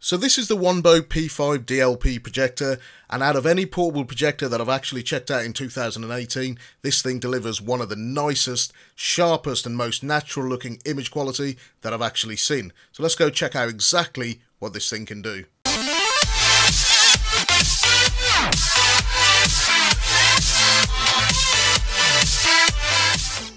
So this is the Wambo P5 DLP projector, and out of any portable projector that I've actually checked out in 2018, this thing delivers one of the nicest, sharpest and most natural looking image quality that I've actually seen. So let's go check out exactly what this thing can do.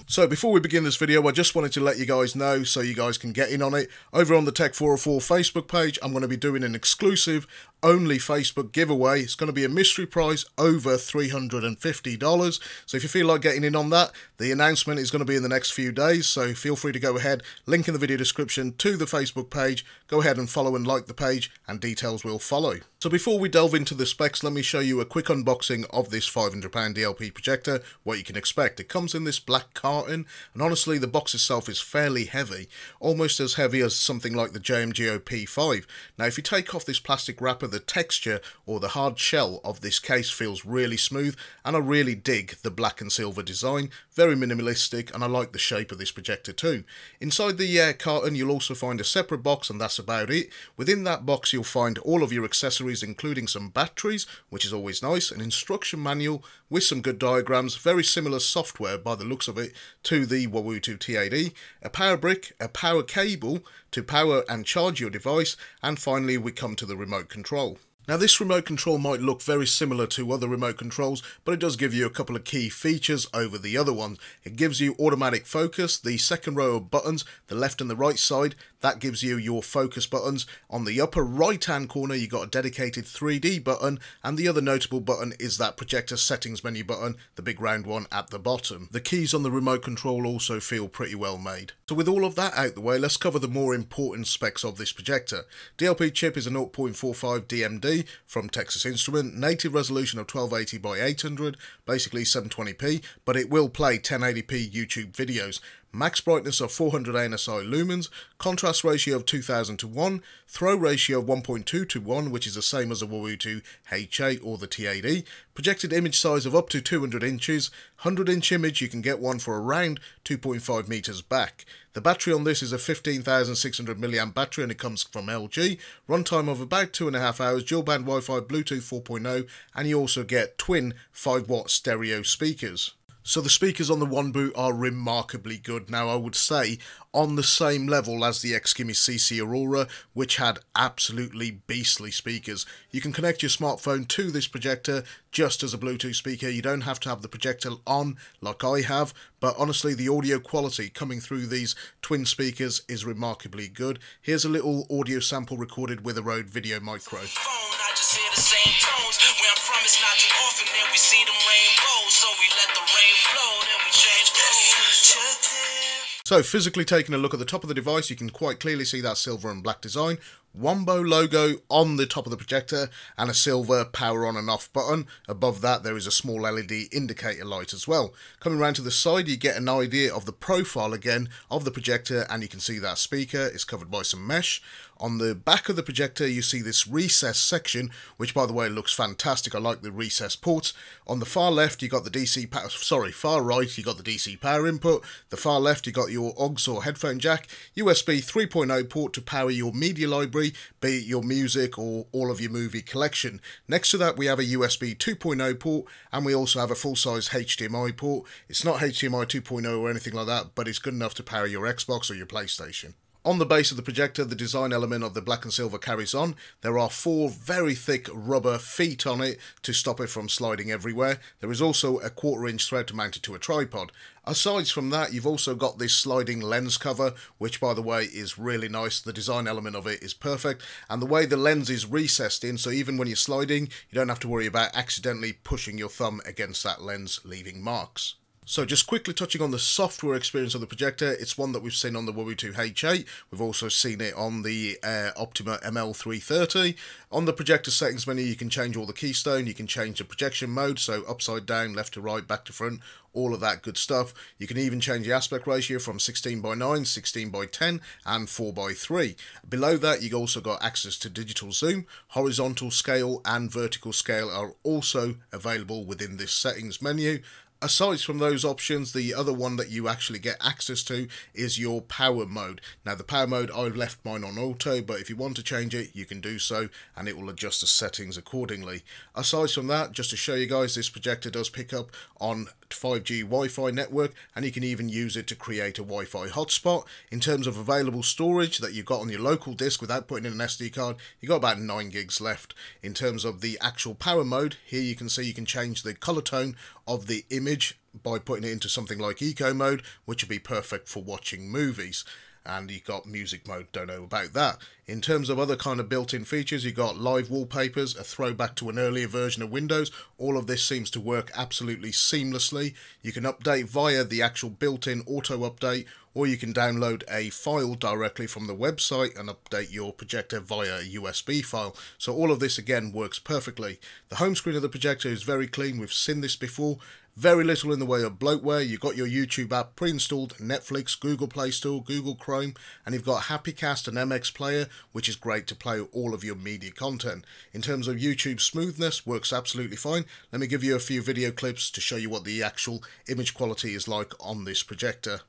So before we begin this video, I just wanted to let you guys know so you guys can get in on it. Over on the Tech404 Facebook page, I'm going to be doing an exclusive only Facebook giveaway. It's going to be a mystery prize over $350. So if you feel like getting in on that, the announcement is going to be in the next few days. So feel free to go ahead, link in the video description to the Facebook page. Go ahead and follow and like the page and details will follow. So before we delve into the specs, let me show you a quick unboxing of this £500 DLP projector, what you can expect. It comes in this black carton, and honestly the box itself is fairly heavy, almost as heavy as something like the JMGO P5. Now if you take off this plastic wrapper, the texture or the hard shell of this case feels really smooth, and I really dig the black and silver design. Very minimalistic, and I like the shape of this projector too. Inside the carton you'll also find a separate box, and that's about it. Within that box you'll find all of your accessories, including some batteries, which is always nice, an instruction manual with some good diagrams, very similar software by the looks of it to the Wawutu T8E, a power brick, a power cable to power and charge your device, and finally we come to the remote control. Now this remote control might look very similar to other remote controls, but it does give you a couple of key features over the other ones. It gives you automatic focus, the second row of buttons, the left and the right side, that gives you your focus buttons. On the upper right hand corner you got a dedicated 3D button, and the other notable button is that projector settings menu button, the big round one at the bottom. The keys on the remote control also feel pretty well made. So with all of that out the way, let's cover the more important specs of this projector. DLP chip is a 0.45 DMD from Texas Instrument, native resolution of 1280 by 800, basically 720p, but it will play 1080p YouTube videos. Max brightness of 400 ANSI lumens, contrast ratio of 2000 to 1, throw ratio of 1.2 to 1, which is the same as a Wawutu H8 or the T8E, projected image size of up to 200 inches, 100-inch image, you can get one for around 2.5 meters back. The battery on this is a 15,600 mAh battery, and it comes from LG. Runtime of about 2.5 hours, dual band Wi-Fi, Bluetooth 4.0, and you also get twin 5-watt stereo speakers. So the speakers on the Wambo are remarkably good. Now I would say on the same level as the Xgimi CC Aurora, which had absolutely beastly speakers. You can connect your smartphone to this projector just as a Bluetooth speaker. You don't have to have the projector on like I have, but honestly the audio quality coming through these twin speakers is remarkably good. Here's a little audio sample recorded with a Rode Video Micro. So physically taking a look at the top of the device, you can quite clearly see that silver and black design, Wambo logo on the top of the projector, and a silver power on and off button. Above that there is a small LED indicator light as well. Coming around to the side you get an idea of the profile again of the projector, and you can see that speaker is covered by some mesh. On the back of the projector you see this recess section, which by the way looks fantastic. I like the recess ports. On the far left you got the DC power, far right you got the DC power input. The far left you got your AUX or headphone jack, USB 3.0 port to power your media library, be it your music or all of your movie collection. Next to that we have a USB 2.0 port, and we also have a full-size HDMI port. It's not HDMI 2.0 or anything like that, but it's good enough to power your Xbox or your PlayStation. On the base of the projector, the design element of the black and silver carries on. There are 4 very thick rubber feet on it to stop it from sliding everywhere. There is also a 1/4-inch thread to mount it to a tripod. Aside from that, you've also got this sliding lens cover, which by the way is really nice. The design element of it is perfect, and the way the lens is recessed in, so even when you're sliding, you don't have to worry about accidentally pushing your thumb against that lens, leaving marks. So just quickly touching on the software experience of the projector, it's one that we've seen on the Wawutu H8. We've also seen it on the Optima ML330. On the projector settings menu you can change all the keystone, you can change the projection mode, so upside down, left to right, back to front, all of that good stuff. You can even change the aspect ratio from 16:9, 16:10 and 4:3. Below that you've also got access to digital zoom, horizontal scale and vertical scale are also available within this settings menu. Aside from those options, the other one that you actually get access to is your power mode. Now the power mode, I've left mine on auto, but if you want to change it, you can do so and it will adjust the settings accordingly. Aside from that, just to show you guys, this projector does pick up on 5G Wi-Fi network, and you can even use it to create a Wi-Fi hotspot. In terms of available storage that you've got on your local disk without putting in an SD card, you've got about 9 gigs left. In terms of the actual power mode, here you can see you can change the color tone of the image by putting it into something like eco mode, which would be perfect for watching movies. And you've got music mode, don't know about that. In terms of other kind of built-in features, you've got live wallpapers, a throwback to an earlier version of Windows. All of this seems to work absolutely seamlessly. You can update via the actual built-in auto update, or you can download a file directly from the website and update your projector via a USB file. So all of this again works perfectly. The home screen of the projector is very clean. We've seen this before. Very little in the way of bloatware. You've got your YouTube app pre-installed, Netflix, Google Play Store, Google Chrome, and you've got HappyCast and MX Player, which is great to play all of your media content. In terms of YouTube smoothness, works absolutely fine. Let me give you a few video clips to show you what the actual image quality is like on this projector.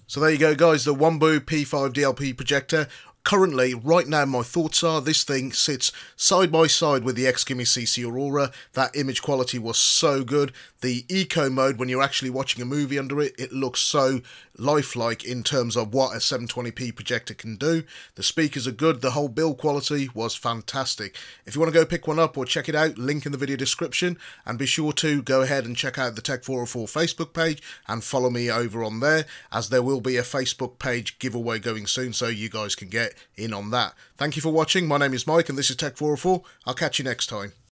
So there you go guys, the Wambo P5 DLP projector. Currently, right now, my thoughts are this thing sits side by side with the Xgimi CC Aurora. That image quality was so good. The eco mode, when you're actually watching a movie under it, it looks so lifelike in terms of what a 720p projector can do. The speakers are good. The whole build quality was fantastic. If you want to go pick one up or check it out, link in the video description. And be sure to go ahead and check out the Tech404 Facebook page and follow me over on there, as there will be a Facebook page giveaway going soon, so you guys can get in on that. Thank you for watching. My name is Mike and this is Tech404. I'll catch you next time.